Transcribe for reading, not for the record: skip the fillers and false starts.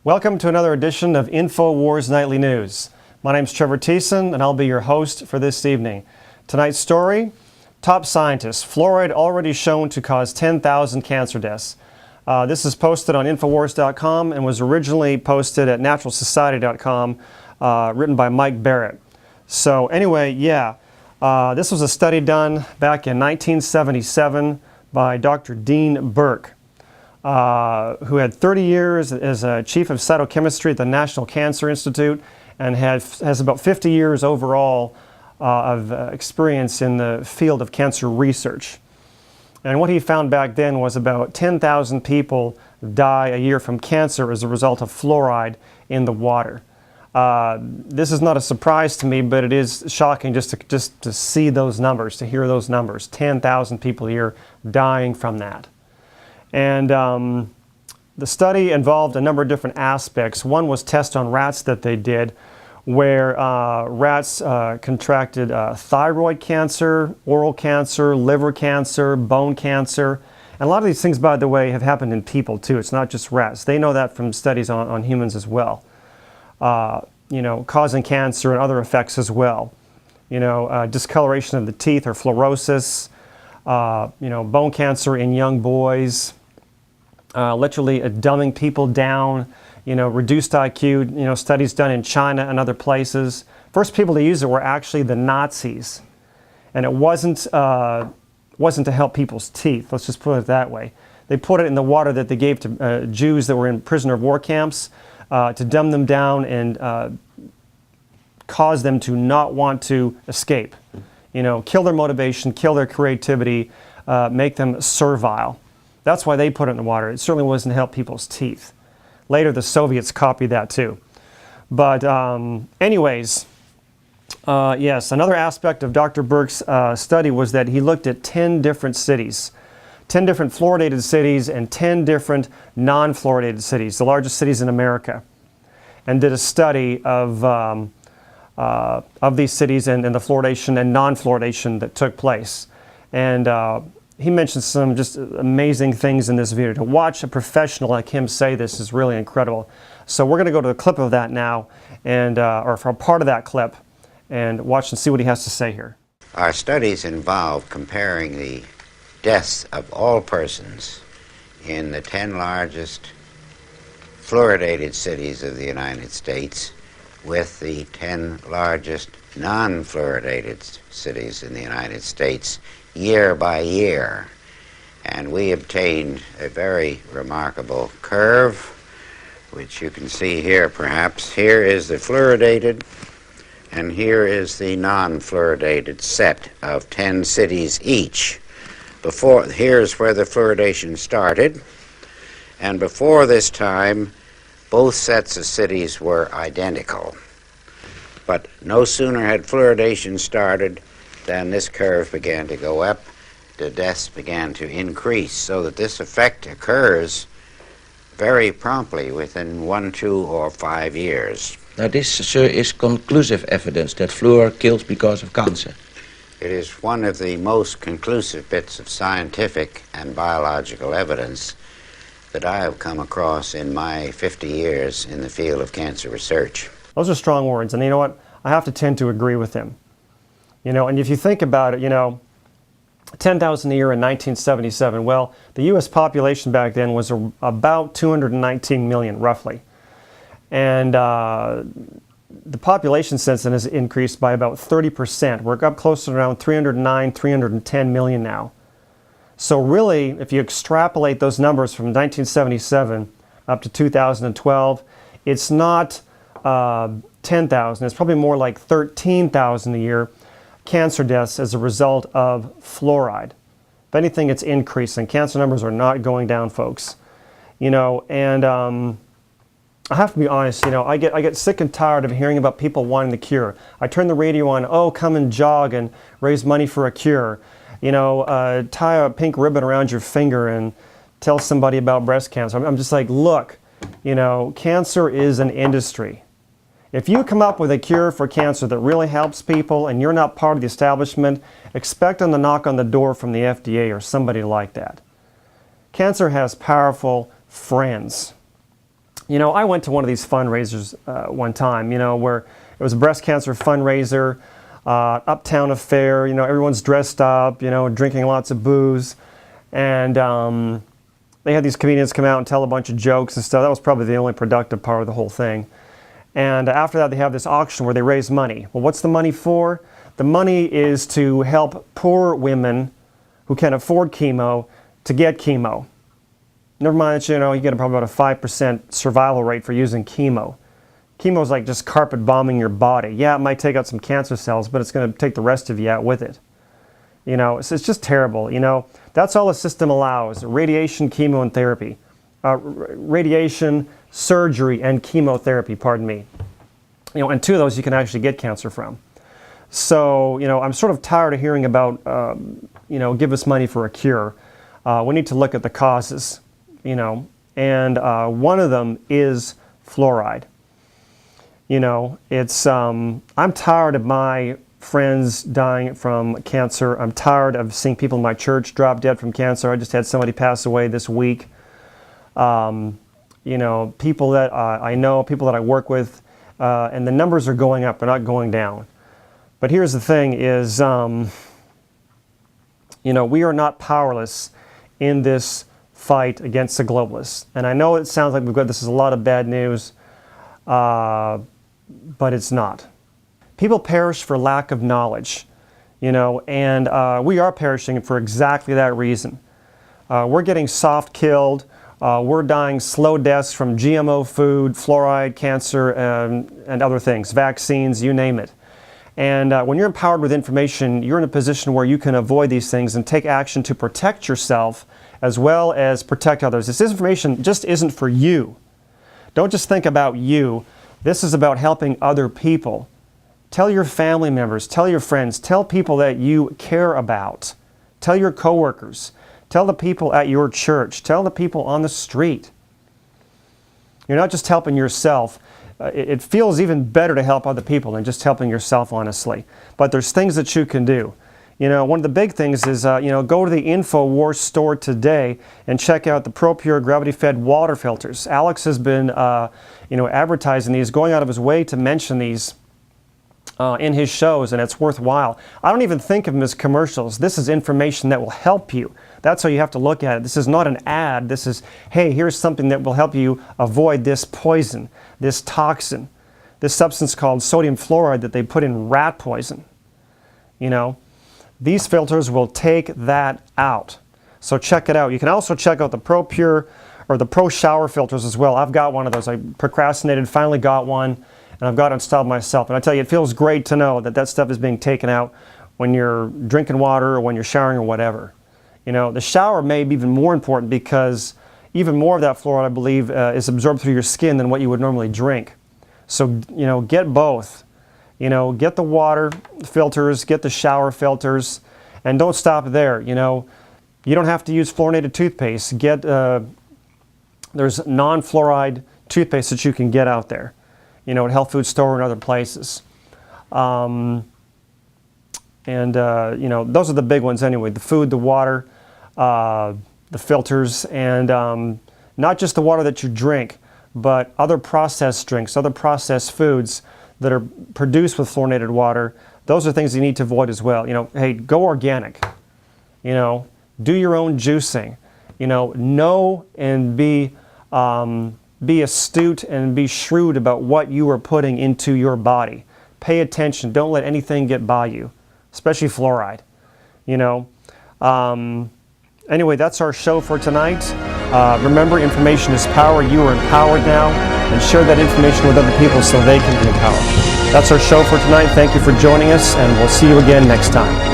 Welcome to another edition of Infowars Nightly News. My name is Trevor and I'll be your host for this evening. Tonight's story, top scientists, fluoride already shown to cause 10,000 cancer deaths. This is posted on Infowars.com and was originally posted at naturalsociety.com, written by Mike Barrett. So anyway, this was a study done back in 1977 by Dr. Dean Burke, who had 30 years as a chief of cytochemistry at the National Cancer Institute and has about 50 years overall of experience in the field of cancer research. And what he found back then was about 10,000 people die a year from cancer as a result of fluoride in the water. This is not a surprise to me, but it is shocking just to see those numbers, to hear those numbers. 10,000 people a year dying from that. And the study involved a number of different aspects. One was tests on rats that they did, where rats contracted thyroid cancer, oral cancer, liver cancer, bone cancer. And a lot of these things, by the way, have happened in people too. It's not just rats. They know that from studies on humans as well. Causing cancer and other effects as well. Discoloration of the teeth or fluorosis, bone cancer in young boys, literally dumbing people down, reduced IQ, studies done in China and other places. First people to use it were actually the Nazis. And it wasn't to help people's teeth, let's just put it that way. They put it in the water that they gave to Jews that were in prisoner of war camps to dumb them down and cause them to not want to escape. Kill their motivation, kill their creativity, make them servile. That's why they put it in the water. It certainly wasn't to help people's teeth. Later, the Soviets copied that too. But anyways, yes, another aspect of Dr. Burke's study was that he looked at 10 different cities, 10 different fluoridated cities and 10 different non-fluoridated cities, the largest cities in America, and did a study of these cities and the fluoridation and non-fluoridation that took place. And he mentioned some just amazing things in this video. To watch a professional like him say this is really incredible. So we're going to go to the clip of that now, or for a part of that clip, and watch and see what he has to say here. Our studies involve comparing the deaths of all persons in the 10 largest fluoridated cities of the United States with the 10 largest non-fluoridated cities in the United States year by year. And we obtained a very remarkable curve, which you can see here perhaps. Here is the fluoridated, and here is the non-fluoridated set of 10 cities each. Here's where the fluoridation started, and before this time, both sets of cities were identical. But no sooner had fluoridation started than this curve began to go up, the deaths began to increase, so that this effect occurs very promptly within 1, 2, or 5 years. Now this, sir, is conclusive evidence that fluor kills because of cancer. It is one of the most conclusive bits of scientific and biological evidence that I have come across in my 50 years in the field of cancer research. Those are strong words, and you know what? I have to tend to agree with him. And if you think about it, 10,000 a year in 1977, well, the U.S. population back then was about 219 million, roughly. And the population since then has increased by about 30%. We're up close to around 309, 310 million now. So really, if you extrapolate those numbers from 1977 up to 2012, it's not 10,000. It's probably more like 13,000 a year cancer deaths as a result of fluoride. If anything, it's increasing. Cancer numbers are not going down, folks. And I have to be honest, I get sick and tired of hearing about people wanting the cure. I turn the radio on, oh, come and jog and raise money for a cure. Tie a pink ribbon around your finger and tell somebody about breast cancer. I'm just like, look, cancer is an industry. If you come up with a cure for cancer that really helps people and you're not part of the establishment, expect them to knock on the door from the FDA or somebody like that. Cancer has powerful friends. You know, I went to one of these fundraisers one time, you know, where it was a breast cancer fundraiser, uptown affair, you know, everyone's dressed up, you know, drinking lots of booze. And they had these comedians come out and tell a bunch of jokes and stuff. That was probably the only productive part of the whole thing. And after that, they have this auction where they raise money. Well, what's the money for? The money is to help poor women who can't afford chemo to get chemo. Never mind that, you know, you get probably about a 5% survival rate for using chemo. Chemo is like just carpet bombing your body. Yeah, it might take out some cancer cells, but it's going to take the rest of you out with it. You know, it's just terrible. You know, that's all the system allows: radiation, chemo, and therapy. Radiation, surgery, and chemotherapy, pardon me. You know, and 2 of those you can actually get cancer from. So, you know, I'm sort of tired of hearing about, you know, give us money for a cure. We need to look at the causes, you know, and one of them is fluoride. You know, it's, I'm tired of my friends dying from cancer. I'm tired of seeing people in my church drop dead from cancer. I just had somebody pass away this week. You know, people that I know, people that I work with, and the numbers are going up, they're not going down. But here's the thing is, you know, we are not powerless in this fight against the globalists. And I know it sounds like this is a lot of bad news, but it's not. People perish for lack of knowledge, you know, and we are perishing for exactly that reason. We're getting soft killed. We're dying slow deaths from GMO food, fluoride, cancer, and other things, vaccines, you name it. And when you're empowered with information, you're in a position where you can avoid these things and take action to protect yourself as well as protect others. This information just isn't for you. Don't just think about you. This is about helping other people. Tell your family members, tell your friends, tell people that you care about. Tell your coworkers. Tell the people at your church. Tell the people on the street. You're not just helping yourself. It feels even better to help other people than just helping yourself, honestly. But there's things that you can do. You know, one of the big things is, you know, go to the Infowars store today and check out the ProPure gravity-fed water filters. Alex has been, you know, advertising these, going out of his way to mention these in his shows, and it's worthwhile. I don't even think of them as commercials. This is information that will help you. That's how you have to look at it. This is not an ad. This is, hey, here's something that will help you avoid this poison, this toxin, this substance called sodium fluoride that they put in rat poison. You know, these filters will take that out. So check it out. You can also check out the ProPure or the Pro Shower filters as well. I've got one of those. I procrastinated, finally got one, and I've got it installed myself. And I tell you, it feels great to know that that stuff is being taken out when you're drinking water or when you're showering or whatever. You know, the shower may be even more important because even more of that fluoride, I believe, is absorbed through your skin than what you would normally drink. So, you know, get both. You know, get the water filters, get the shower filters, and don't stop there. You know, you don't have to use fluorinated toothpaste. Get, there's non-fluoride toothpaste that you can get out there, you know, at health food store and other places. You know, those are the big ones anyway: the food, the water, the filters, and not just the water that you drink, but other processed drinks, other processed foods that are produced with fluorinated water. Those are things you need to avoid as well. You know, hey, go organic. You know, do your own juicing. You know and be astute and be shrewd about what you are putting into your body. Pay attention. Don't let anything get by you, especially fluoride. You know. Anyway, that's our show for tonight. Remember, information is power. You are empowered now, and share that information with other people so they can be empowered. That's our show for tonight. Thank you for joining us, and we'll see you again next time.